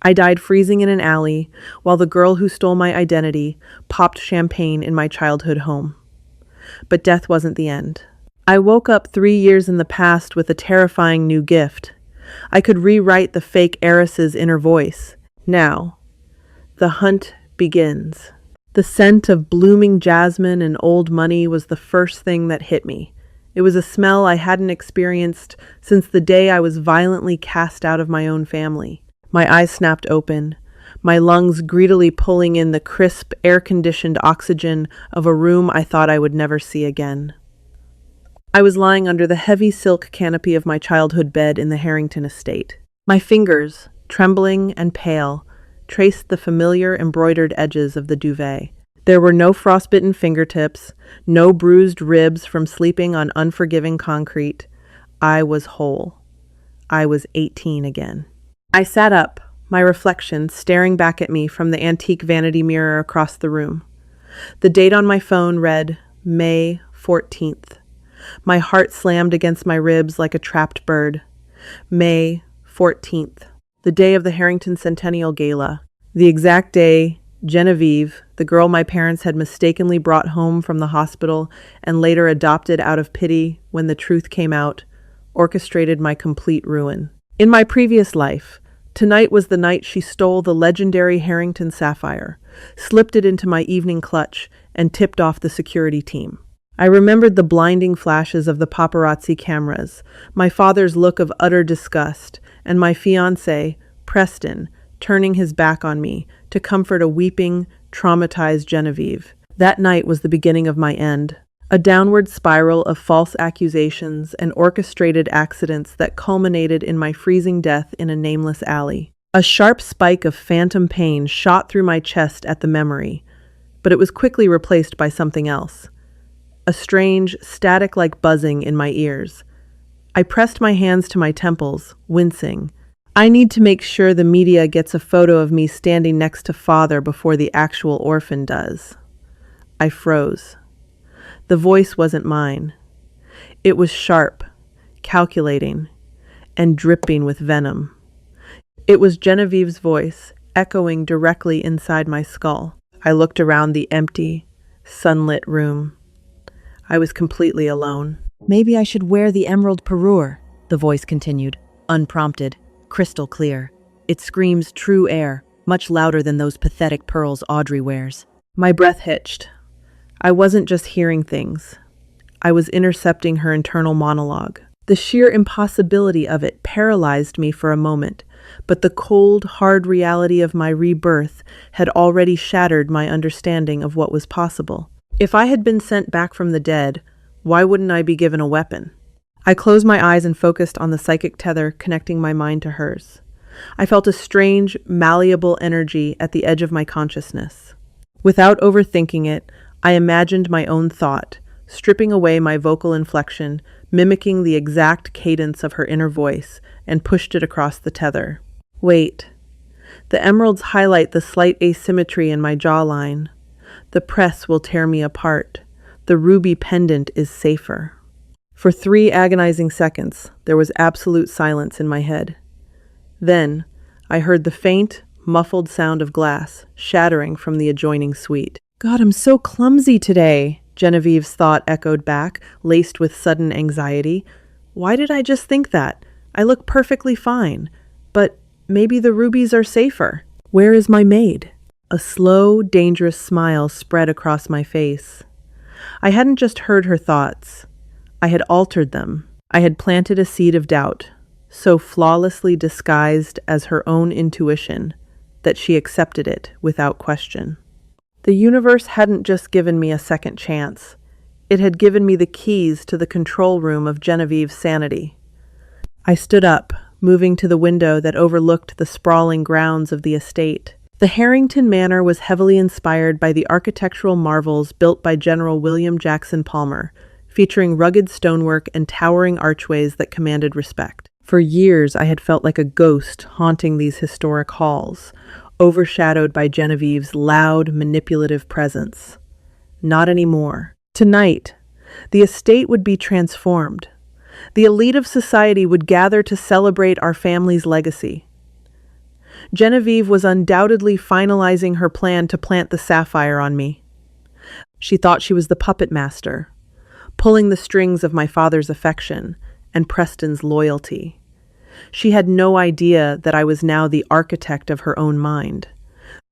I died freezing in an alley while the girl who stole my identity popped champagne in my childhood home. But death wasn't the end. I woke up 3 years in the past with a terrifying new gift. I could rewrite the fake heiress's inner voice. Now, the hunt begins. The scent of blooming jasmine and old money was the first thing that hit me. It was a smell I hadn't experienced since the day I was violently cast out of my own family. My eyes snapped open, my lungs greedily pulling in the crisp, air-conditioned oxygen of a room I thought I would never see again. I was lying under the heavy silk canopy of my childhood bed in the Harrington estate. My fingers, trembling and pale, traced the familiar embroidered edges of the duvet. There were no frostbitten fingertips, no bruised ribs from sleeping on unforgiving concrete. I was whole. I was 18 again. I sat up, my reflection staring back at me from the antique vanity mirror across the room. The date on my phone read May 14th. My heart slammed against my ribs like a trapped bird. May 14th, the day of the Harrington Centennial Gala. The exact day Genevieve, the girl my parents had mistakenly brought home from the hospital and later adopted out of pity when the truth came out, orchestrated my complete ruin. In my previous life, tonight was the night she stole the legendary Harrington sapphire, slipped it into my evening clutch, and tipped off the security team. I remembered the blinding flashes of the paparazzi cameras, my father's look of utter disgust, and my fiancé, Preston, turning his back on me to comfort a weeping, traumatized Genevieve. That night was the beginning of my end. A downward spiral of false accusations and orchestrated accidents that culminated in my freezing death in a nameless alley. A sharp spike of phantom pain shot through my chest at the memory, but it was quickly replaced by something else. A strange, static-like buzzing in my ears. I pressed my hands to my temples, wincing. I need to make sure the media gets a photo of me standing next to Father before the actual orphan does. I froze. The voice wasn't mine. It was sharp, calculating, and dripping with venom. It was Genevieve's voice, echoing directly inside my skull. I looked around the empty, sunlit room. I was completely alone. "Maybe I should wear the emerald parure," the voice continued, unprompted, crystal clear. "It screams true air, much louder than those pathetic pearls Audrey wears." My breath hitched. I wasn't just hearing things. I was intercepting her internal monologue. The sheer impossibility of it paralyzed me for a moment, but the cold, hard reality of my rebirth had already shattered my understanding of what was possible. If I had been sent back from the dead, why wouldn't I be given a weapon? I closed my eyes and focused on the psychic tether connecting my mind to hers. I felt a strange, malleable energy at the edge of my consciousness. Without overthinking it, I imagined my own thought, stripping away my vocal inflection, mimicking the exact cadence of her inner voice, and pushed it across the tether. Wait. The emeralds highlight the slight asymmetry in my jawline. The press will tear me apart. The ruby pendant is safer. For 3 agonizing seconds, there was absolute silence in my head. Then, I heard the faint, muffled sound of glass shattering from the adjoining suite. "God, I'm so clumsy today," Genevieve's thought echoed back, laced with sudden anxiety. "Why did I just think that? I look perfectly fine. But maybe the rubies are safer. Where is my maid?" A slow, dangerous smile spread across my face. I hadn't just heard her thoughts. I had altered them. I had planted a seed of doubt, so flawlessly disguised as her own intuition that she accepted it without question. The universe hadn't just given me a second chance. It had given me the keys to the control room of Genevieve's sanity. I stood up, moving to the window that overlooked the sprawling grounds of the estate. The Harrington Manor was heavily inspired by the architectural marvels built by General William Jackson Palmer, featuring rugged stonework and towering archways that commanded respect. For years, I had felt like a ghost haunting these historic halls, overshadowed by Genevieve's loud, manipulative presence. Not anymore. Tonight, the estate would be transformed. The elite of society would gather to celebrate our family's legacy. Genevieve was undoubtedly finalizing her plan to plant the sapphire on me. She thought she was the puppet master, pulling the strings of my father's affection and Preston's loyalty. She had no idea that I was now the architect of her own mind.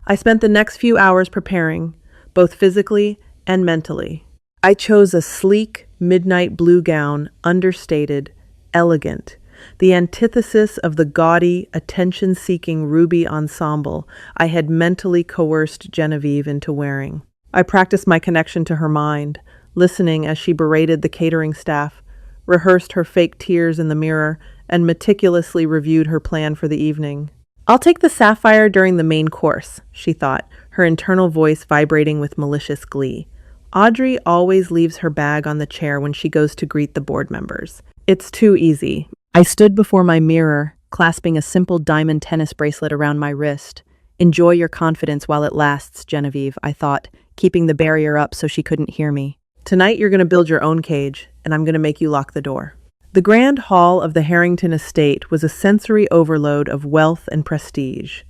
I spent the next few hours preparing, both physically and mentally. I chose a sleek, midnight blue gown, understated, elegant, the antithesis of the gaudy, attention-seeking ruby ensemble I had mentally coerced Genevieve into wearing. I practiced my connection to her mind, listening as she berated the catering staff, rehearsed her fake tears in the mirror, and meticulously reviewed her plan for the evening. "I'll take the sapphire during the main course," she thought, her internal voice vibrating with malicious glee. "Audrey always leaves her bag on the chair when she goes to greet the board members. It's too easy." I stood before my mirror, clasping a simple diamond tennis bracelet around my wrist. "Enjoy your confidence while it lasts, Genevieve," I thought, keeping the barrier up so she couldn't hear me. "Tonight you're going to build your own cage, and I'm going to make you lock the door." The grand hall of the Harrington estate was a sensory overload of wealth and prestige.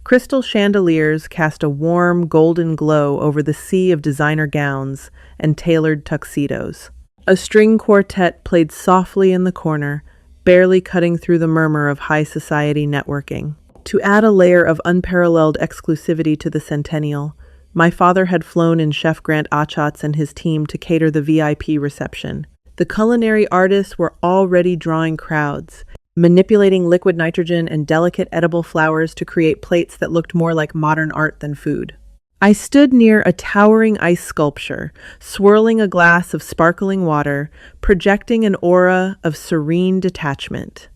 Crystal chandeliers cast a warm, golden glow over the sea of designer gowns and tailored tuxedos. A string quartet played softly in the corner, barely cutting through the murmur of high society networking. To add a layer of unparalleled exclusivity to the centennial, my father had flown in Chef Grant Achatz and his team to cater the VIP reception. The culinary artists were already drawing crowds, manipulating liquid nitrogen and delicate edible flowers to create plates that looked more like modern art than food. I stood near a towering ice sculpture, swirling a glass of sparkling water, projecting an aura of serene detachment.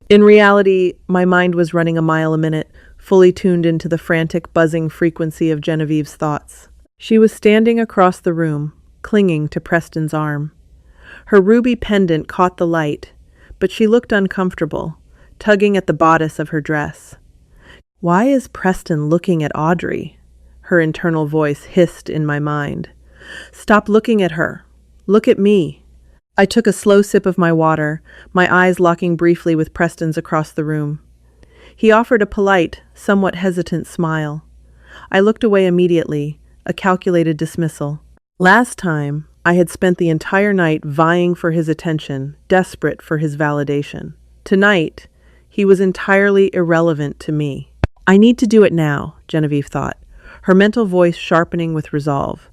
In reality, my mind was running a mile a minute, fully tuned into the frantic, buzzing frequency of Genevieve's thoughts. She was standing across the room, clinging to Preston's arm. Her ruby pendant caught the light, but she looked uncomfortable, tugging at the bodice of her dress. "Why is Preston looking at Audrey?" Her internal voice hissed in my mind. "Stop looking at her. Look at me." I took a slow sip of my water, my eyes locking briefly with Preston's across the room. He offered a polite, somewhat hesitant smile. I looked away immediately, a calculated dismissal. Last time, I had spent the entire night vying for his attention, desperate for his validation. Tonight, he was entirely irrelevant to me. "I need to do it now," Genevieve thought, her mental voice sharpening with resolve.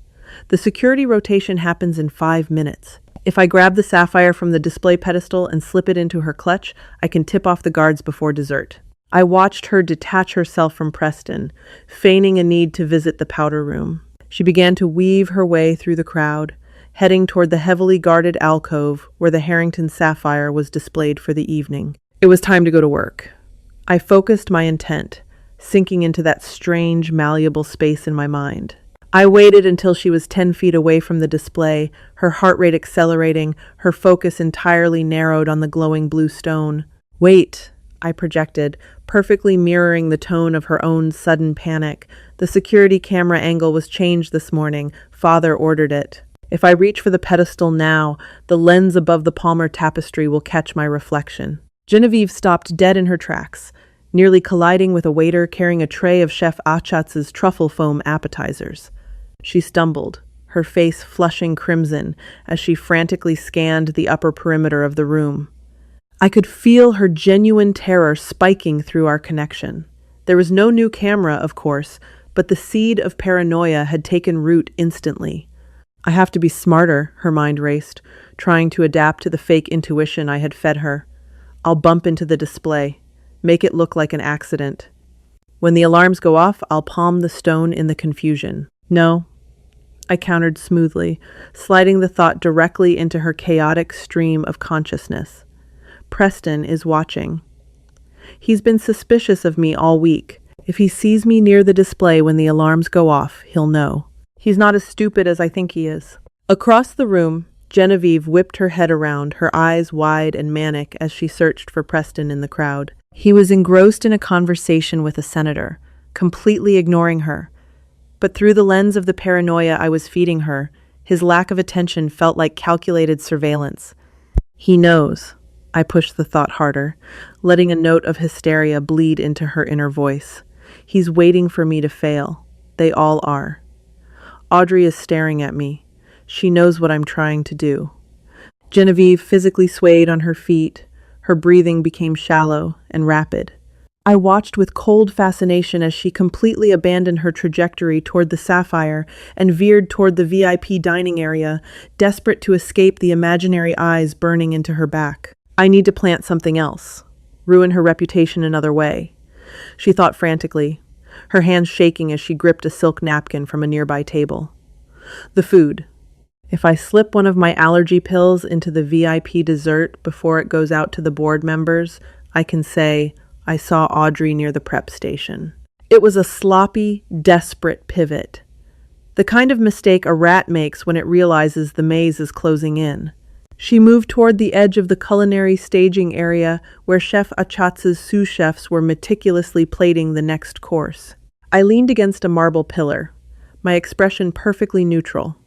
"The security rotation happens in 5 minutes. If I grab the sapphire from the display pedestal and slip it into her clutch, I can tip off the guards before dessert." I watched her detach herself from Preston, feigning a need to visit the powder room. She began to weave her way through the crowd, heading toward the heavily guarded alcove where the Harrington sapphire was displayed for the evening. It was time to go to work. I focused my intent, sinking into that strange, malleable space in my mind. I waited until she was 10 feet away from the display, her heart rate accelerating, her focus entirely narrowed on the glowing blue stone. "Wait," I projected, perfectly mirroring the tone of her own sudden panic. "The security camera angle was changed this morning. Father ordered it. If I reach for the pedestal now, the lens above the Palmer tapestry will catch my reflection." Genevieve stopped dead in her tracks, nearly colliding with a waiter carrying a tray of Chef Achatz's truffle foam appetizers. She stumbled, her face flushing crimson as she frantically scanned the upper perimeter of the room. I could feel her genuine terror spiking through our connection. There was no new camera, of course, but the seed of paranoia had taken root instantly. I have to be smarter, her mind raced, trying to adapt to the fake intuition I had fed her. I'll bump into the display, make it look like an accident. When the alarms go off, I'll palm the stone in the confusion. No, I countered smoothly, sliding the thought directly into her chaotic stream of consciousness. Preston is watching. He's been suspicious of me all week. If he sees me near the display when the alarms go off, he'll know. He's not as stupid as I think he is. Across the room, Genevieve whipped her head around, her eyes wide and manic as she searched for Preston in the crowd. He was engrossed in a conversation with a senator, completely ignoring her. But through the lens of the paranoia I was feeding her, his lack of attention felt like calculated surveillance. He knows. I pushed the thought harder, letting a note of hysteria bleed into her inner voice. He's waiting for me to fail. They all are. Audrey is staring at me. She knows what I'm trying to do. Genevieve physically swayed on her feet. Her breathing became shallow and rapid. I watched with cold fascination as she completely abandoned her trajectory toward the Sapphire and veered toward the VIP dining area, desperate to escape the imaginary eyes burning into her back. I need to plant something else, ruin her reputation another way. She thought frantically, her hands shaking as she gripped a silk napkin from a nearby table. The food. If I slip one of my allergy pills into the VIP dessert before it goes out to the board members, I can say, I saw Audrey near the prep station. It was a sloppy, desperate pivot. The kind of mistake a rat makes when it realizes the maze is closing in. She moved toward the edge of the culinary staging area where Chef Achatz's sous chefs were meticulously plating the next course. I leaned against a marble pillar, my expression perfectly neutral,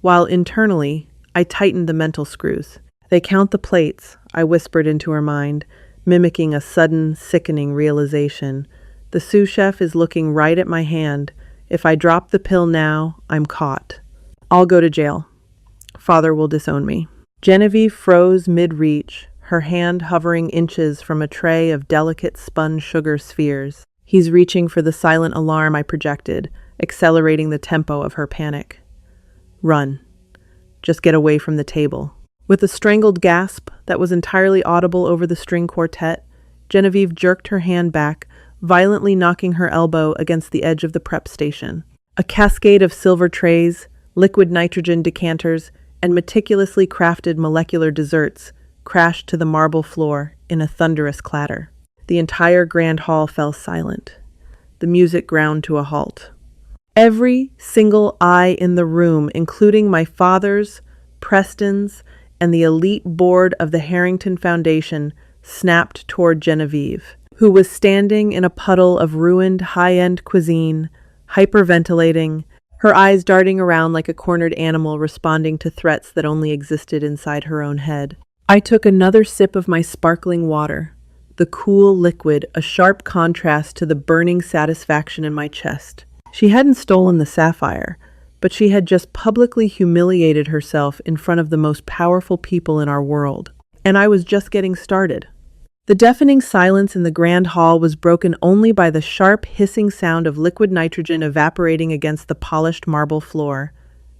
while internally I tightened the mental screws. They count the plates, I whispered into her mind, mimicking a sudden, sickening realization. The sous chef is looking right at my hand. If I drop the pill now, I'm caught. I'll go to jail. Father will disown me. Genevieve froze mid-reach, her hand hovering inches from a tray of delicate spun sugar spheres. He's reaching for the silent alarm I projected, accelerating the tempo of her panic. Run. Just get away from the table. With a strangled gasp that was entirely audible over the string quartet, Genevieve jerked her hand back, violently knocking her elbow against the edge of the prep station. A cascade of silver trays, liquid nitrogen decanters, and meticulously crafted molecular desserts crashed to the marble floor in a thunderous clatter. The entire grand hall fell silent. The music ground to a halt. Every single eye in the room, including my father's, Preston's, and the elite board of the Harrington Foundation, snapped toward Genevieve, who was standing in a puddle of ruined high-end cuisine, hyperventilating, her eyes darting around like a cornered animal responding to threats that only existed inside her own head. I took another sip of my sparkling water, the cool liquid a sharp contrast to the burning satisfaction in my chest. She hadn't stolen the sapphire, but she had just publicly humiliated herself in front of the most powerful people in our world. And I was just getting started. The deafening silence in the grand hall was broken only by the sharp, hissing sound of liquid nitrogen evaporating against the polished marble floor.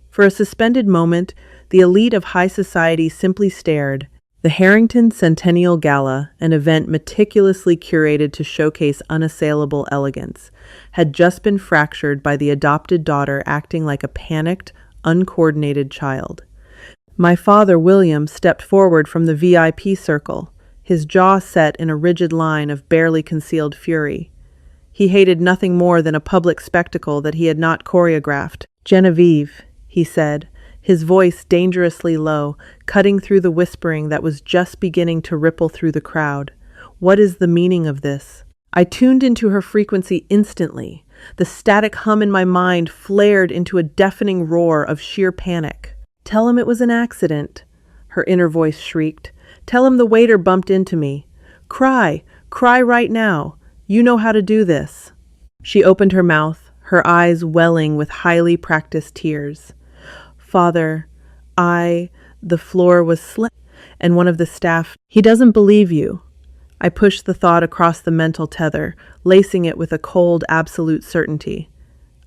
For a suspended moment, the elite of high society simply stared. The Harrington Centennial Gala, an event meticulously curated to showcase unassailable elegance, had just been fractured by the adopted daughter acting like a panicked, uncoordinated child. My father, William, stepped forward from the VIP circle, his jaw set in a rigid line of barely concealed fury. He hated nothing more than a public spectacle that he had not choreographed. "Genevieve," he said, his voice dangerously low, cutting through the whispering that was just beginning to ripple through the crowd. "What is the meaning of this?" I tuned into her frequency instantly. The static hum in my mind flared into a deafening roar of sheer panic. "Tell him it was an accident," her inner voice shrieked. "Tell him the waiter bumped into me. Cry, cry right now. You know how to do this." She opened her mouth, her eyes welling with highly practiced tears. "Father, the floor was slick," and one of the staff, "He doesn't believe you." I pushed the thought across the mental tether, lacing it with a cold, absolute certainty.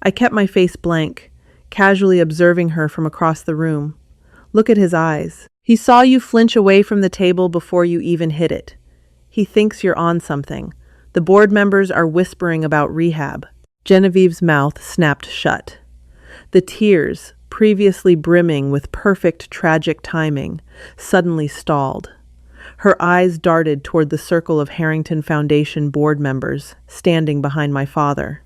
I kept my face blank, casually observing her from across the room. "Look at his eyes. He saw you flinch away from the table before you even hit it. He thinks you're on something. The board members are whispering about rehab." Genevieve's mouth snapped shut. The tears, previously brimming with perfect tragic timing, suddenly stalled. Her eyes darted toward the circle of Harrington Foundation board members standing behind my father.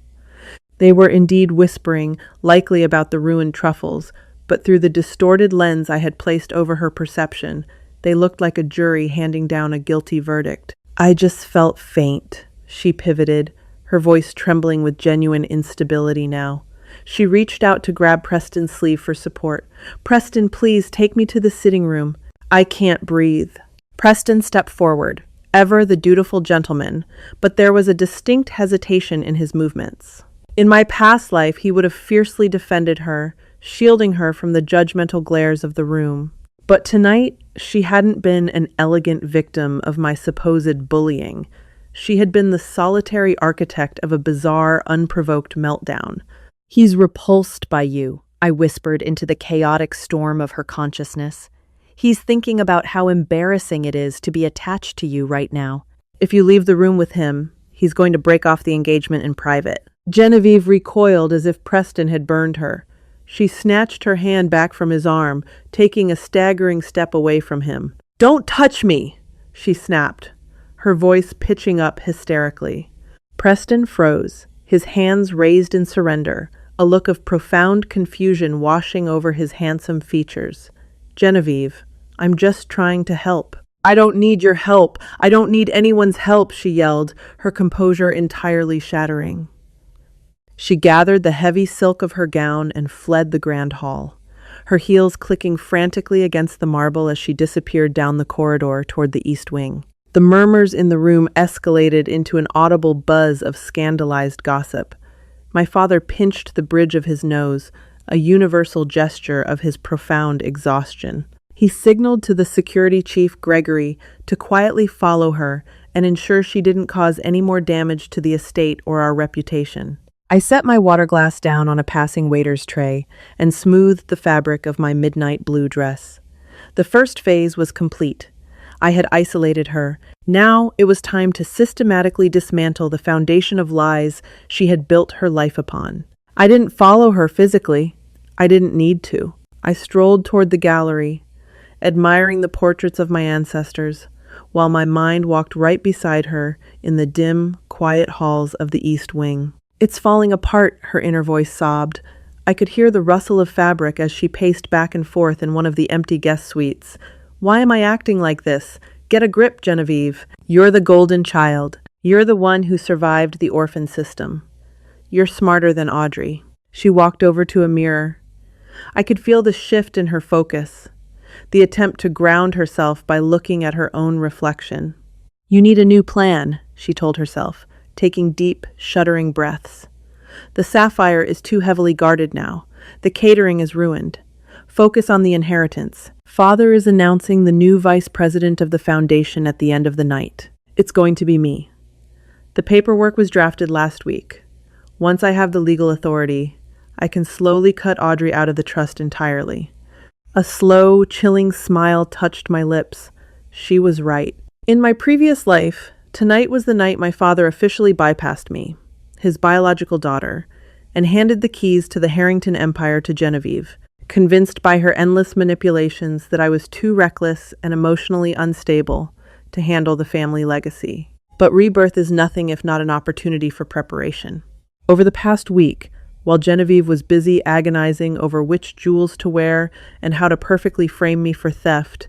They were indeed whispering, likely about the ruined truffles, but through the distorted lens I had placed over her perception, they looked like a jury handing down a guilty verdict. "I just felt faint," she pivoted, her voice trembling with genuine instability now. She reached out to grab Preston's sleeve for support. "Preston, please take me to the sitting room. I can't breathe." Preston stepped forward, ever the dutiful gentleman, but there was a distinct hesitation in his movements. In my past life, he would have fiercely defended her, shielding her from the judgmental glares of the room. But tonight, she hadn't been an elegant victim of my supposed bullying. She had been the solitary architect of a bizarre, unprovoked meltdown. "He's repulsed by you," I whispered into the chaotic storm of her consciousness. "He's thinking about how embarrassing it is to be attached to you right now." "If you leave the room with him, he's going to break off the engagement in private." Genevieve recoiled as if Preston had burned her. She snatched her hand back from his arm, taking a staggering step away from him. "Don't touch me!" she snapped, her voice pitching up hysterically. Preston froze, his hands raised in surrender, a look of profound confusion washing over his handsome features. "Genevieve, I'm just trying to help." "I don't need your help. I don't need anyone's help," she yelled, her composure entirely shattering. She gathered the heavy silk of her gown and fled the grand hall, her heels clicking frantically against the marble as she disappeared down the corridor toward the east wing. The murmurs in the room escalated into an audible buzz of scandalized gossip. My father pinched the bridge of his nose, a universal gesture of his profound exhaustion. He signaled to the security chief, Gregory, to quietly follow her and ensure she didn't cause any more damage to the estate or our reputation. I set my water glass down on a passing waiter's tray and smoothed the fabric of my midnight blue dress. The first phase was complete. I had isolated her. Now it was time to systematically dismantle the foundation of lies she had built her life upon. I didn't follow her physically. I didn't need to. I strolled toward the gallery, admiring the portraits of my ancestors, while my mind walked right beside her in the dim, quiet halls of the East Wing. "It's falling apart," her inner voice sobbed. I could hear the rustle of fabric as she paced back and forth in one of the empty guest suites. "Why am I acting like this? Get a grip, Genevieve. You're the golden child. You're the one who survived the orphan system. You're smarter than Audrey." She walked over to a mirror. I could feel the shift in her focus, the attempt to ground herself by looking at her own reflection. "You need a new plan," she told herself, taking deep, shuddering breaths. "The sapphire is too heavily guarded now. The catering is ruined. Focus on the inheritance. Father is announcing the new vice president of the foundation at the end of the night. It's going to be me. The paperwork was drafted last week. Once I have the legal authority, I can slowly cut Audrey out of the trust entirely." A slow, chilling smile touched my lips. She was right. In my previous life, tonight was the night my father officially bypassed me, his biological daughter, and handed the keys to the Harrington Empire to Genevieve, convinced by her endless manipulations that I was too reckless and emotionally unstable to handle the family legacy. But rebirth is nothing if not an opportunity for preparation. Over the past week, while Genevieve was busy agonizing over which jewels to wear and how to perfectly frame me for theft,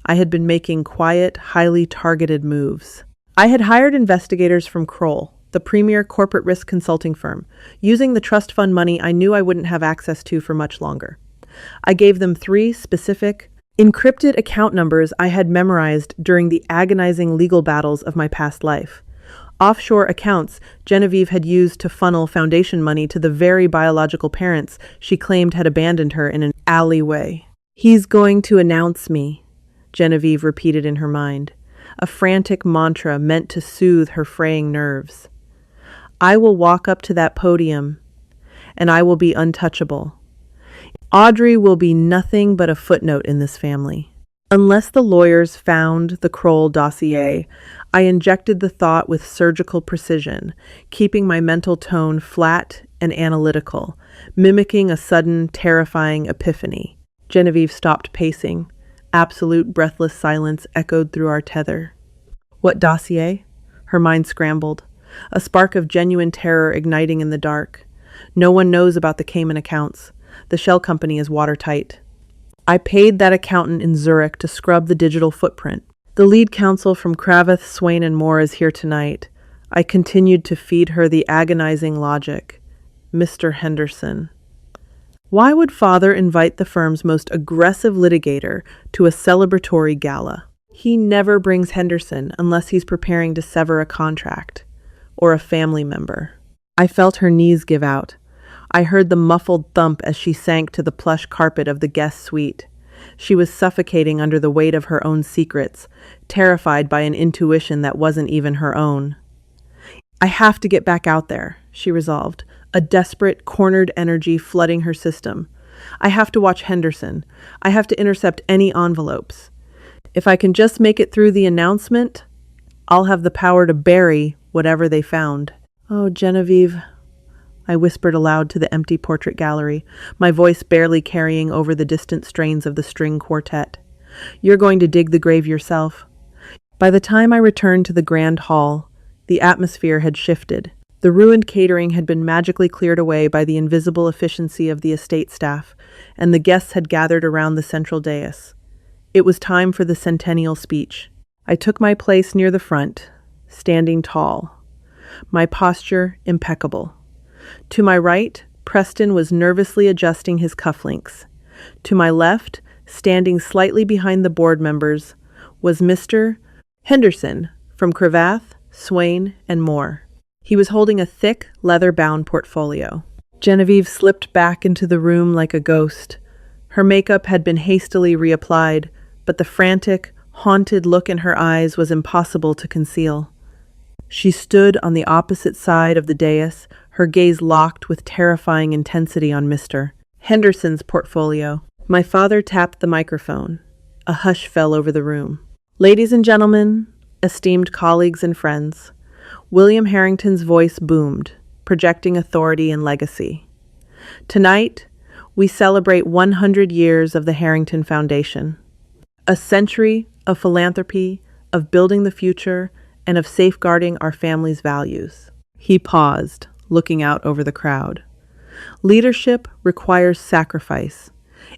I had been making quiet, highly targeted moves. I had hired investigators from Kroll, the premier corporate risk consulting firm, using the trust fund money I knew I wouldn't have access to for much longer. I gave them 3 specific, encrypted account numbers I had memorized during the agonizing legal battles of my past life. Offshore accounts Genevieve had used to funnel foundation money to the very biological parents she claimed had abandoned her in an alleyway. "He's going to announce me," Genevieve repeated in her mind, a frantic mantra meant to soothe her fraying nerves. "I will walk up to that podium, and I will be untouchable. Audrey will be nothing but a footnote in this family." Unless the lawyers found the Kroll dossier, I injected the thought with surgical precision, keeping my mental tone flat and analytical, mimicking a sudden, terrifying epiphany. Genevieve stopped pacing. Absolute breathless silence echoed through our tether. "What dossier?" Her mind scrambled, a spark of genuine terror igniting in the dark. "No one knows about the Cayman accounts. The shell company is watertight. I paid that accountant in Zurich to scrub the digital footprint. The lead counsel from Cravath, Swain & Moore is here tonight." I continued to feed her the agonizing logic. "Mr. Henderson. Why would father invite the firm's most aggressive litigator to a celebratory gala? He never brings Henderson unless he's preparing to sever a contract or a family member. I felt her knees give out. I heard the muffled thump as she sank to the plush carpet of the guest suite. She was suffocating under the weight of her own secrets, terrified by an intuition that wasn't even her own. I have to get back out there, she resolved, a desperate, cornered energy flooding her system. I have to watch Henderson. I have to intercept any envelopes. If I can just make it through the announcement, I'll have the power to bury whatever they found. Oh, Genevieve, I whispered aloud to the empty portrait gallery, my voice barely carrying over the distant strains of the string quartet. You're going to dig the grave yourself. By the time I returned to the grand hall, the atmosphere had shifted. The ruined catering had been magically cleared away by the invisible efficiency of the estate staff, and the guests had gathered around the central dais. It was time for the centennial speech. I took my place near the front, standing tall, my posture impeccable. To my right, Preston was nervously adjusting his cufflinks. To my left, standing slightly behind the board members, was Mr. Henderson from Cravath, Swain, and Moore. He was holding a thick, leather-bound portfolio. Genevieve slipped back into the room like a ghost. Her makeup had been hastily reapplied, but the frantic, haunted look in her eyes was impossible to conceal. She stood on the opposite side of the dais, her gaze locked with terrifying intensity on Mr. Henderson's portfolio. My father tapped the microphone. A hush fell over the room. Ladies and gentlemen, esteemed colleagues and friends, William Harrington's voice boomed, projecting authority and legacy. Tonight, we celebrate 100 years of the Harrington Foundation. A century of philanthropy, of building the future, and of safeguarding our family's values. He paused, looking out over the crowd. Leadership requires sacrifice.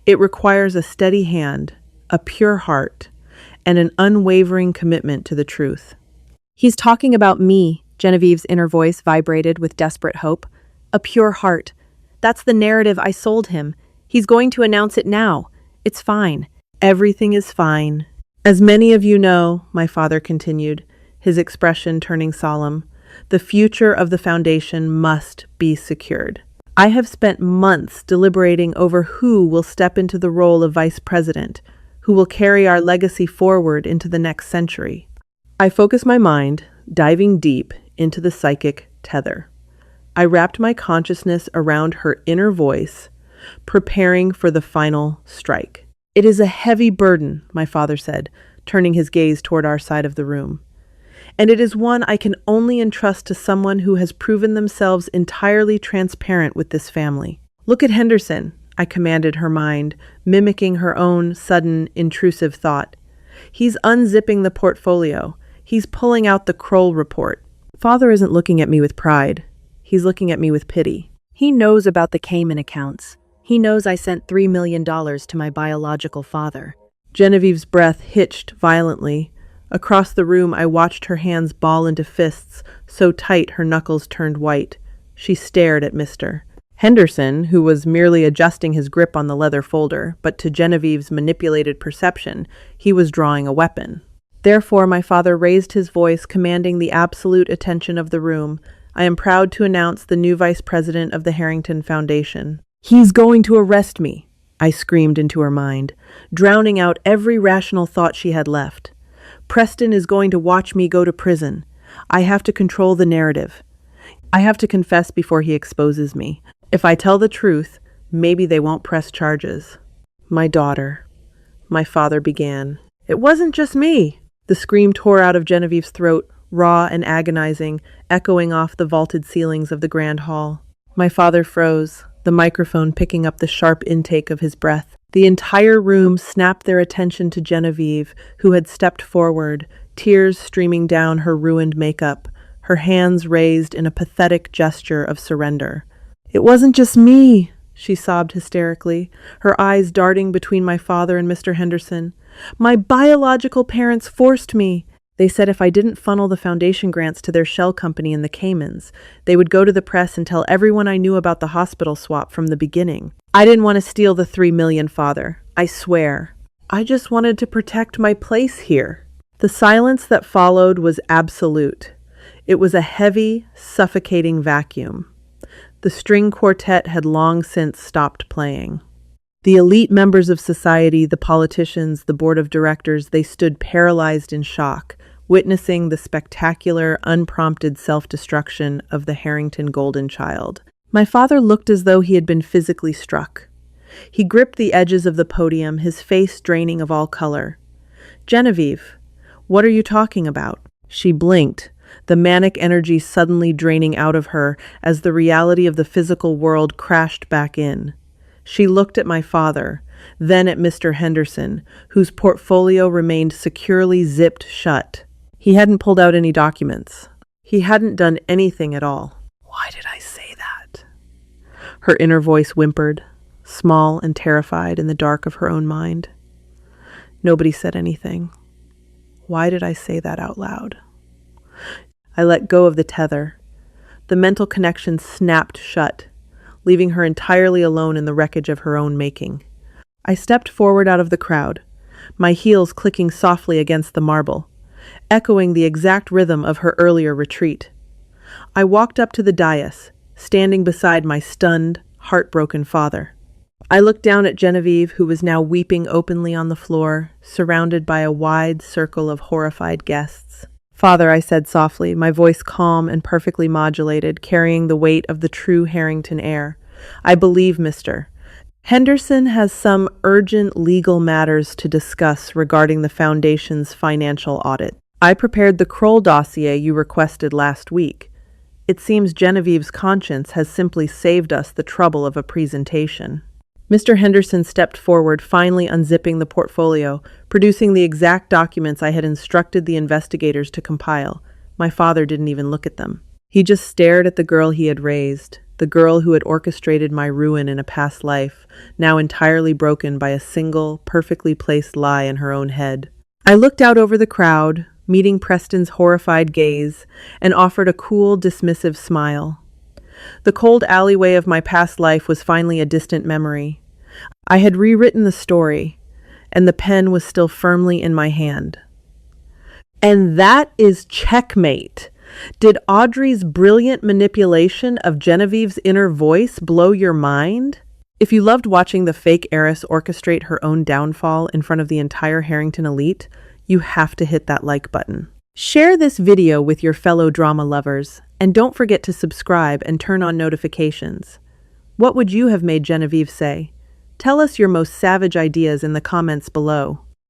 It requires a steady hand, a pure heart, and an unwavering commitment to the truth. He's talking about me, Genevieve's inner voice vibrated with desperate hope. A pure heart. That's the narrative I sold him. He's going to announce it now. It's fine. Everything is fine. As many of you know, my father continued, his expression turning solemn, the future of the foundation must be secured. I have spent months deliberating over who will step into the role of vice president, who will carry our legacy forward into the next century. I focused my mind, diving deep into the psychic tether. I wrapped my consciousness around her inner voice, preparing for the final strike. It is a heavy burden, my father said, turning his gaze toward our side of the room. And it is one I can only entrust to someone who has proven themselves entirely transparent with this family. Look at Henderson, I commanded her mind, mimicking her own sudden, intrusive thought. He's unzipping the portfolio. He's pulling out the Kroll report. Father isn't looking at me with pride. He's looking at me with pity. He knows about the Cayman accounts. He knows I sent $3 million to my biological father. Genevieve's breath hitched violently. Across the room, I watched her hands ball into fists, so tight her knuckles turned white. She stared at Mr. Henderson, who was merely adjusting his grip on the leather folder, but to Genevieve's manipulated perception, he was drawing a weapon. Therefore, my father raised his voice, commanding the absolute attention of the room. I am proud to announce the new vice president of the Harrington Foundation. He's going to arrest me, I screamed into her mind, drowning out every rational thought she had left. Preston is going to watch me go to prison. I have to control the narrative. I have to confess before he exposes me. If I tell the truth, maybe they won't press charges. My daughter, my father began. It wasn't just me. The scream tore out of Genevieve's throat, raw and agonizing, echoing off the vaulted ceilings of the grand hall. My father froze, the microphone picking up the sharp intake of his breath. The entire room snapped their attention to Genevieve, who had stepped forward, tears streaming down her ruined makeup, her hands raised in a pathetic gesture of surrender. It wasn't just me, she sobbed hysterically, her eyes darting between my father and Mr. Henderson. My biological parents forced me. They said if I didn't funnel the foundation grants to their shell company in the Caymans, they would go to the press and tell everyone I knew about the hospital swap from the beginning. I didn't want to steal the $3 million, father. I swear. I just wanted to protect my place here. The silence that followed was absolute. It was a heavy, suffocating vacuum. The string quartet had long since stopped playing. The elite members of society, the politicians, the board of directors, they stood paralyzed in shock, witnessing the spectacular, unprompted self-destruction of the Harrington golden child. My father looked as though he had been physically struck. He gripped the edges of the podium, his face draining of all color. "Genevieve, what are you talking about?" She blinked, the manic energy suddenly draining out of her as the reality of the physical world crashed back in. She looked at my father, then at Mr. Henderson, whose portfolio remained securely zipped shut. He hadn't pulled out any documents. He hadn't done anything at all. Why did I say that? Her inner voice whimpered, small and terrified in the dark of her own mind. Nobody said anything. Why did I say that out loud? I let go of the tether. The mental connection snapped shut, leaving her entirely alone in the wreckage of her own making. I stepped forward out of the crowd, my heels clicking softly against the marble, echoing the exact rhythm of her earlier retreat. I walked up to the dais, standing beside my stunned, heartbroken father. I looked down at Genevieve, who was now weeping openly on the floor, surrounded by a wide circle of horrified guests. "Father," I said softly, my voice calm and perfectly modulated, carrying the weight of the true Harrington air. "I believe Mr. Henderson has some urgent legal matters to discuss regarding the Foundation's financial audit. I prepared the Kroll dossier you requested last week. It seems Genevieve's conscience has simply saved us the trouble of a presentation." Mr. Henderson stepped forward, finally unzipping the portfolio, producing the exact documents I had instructed the investigators to compile. My father didn't even look at them. He just stared at the girl he had raised, the girl who had orchestrated my ruin in a past life, now entirely broken by a single, perfectly placed lie in her own head. I looked out over the crowd, meeting Preston's horrified gaze, and offered a cool, dismissive smile. The cold alleyway of my past life was finally a distant memory. I had rewritten the story, and the pen was still firmly in my hand. And that is checkmate. Did Audrey's brilliant manipulation of Genevieve's inner voice blow your mind? If you loved watching the fake heiress orchestrate her own downfall in front of the entire Harrington elite, you have to hit that like button. Share this video with your fellow drama lovers, and don't forget to subscribe and turn on notifications. What would you have made Genevieve say? Tell us your most savage ideas in the comments below.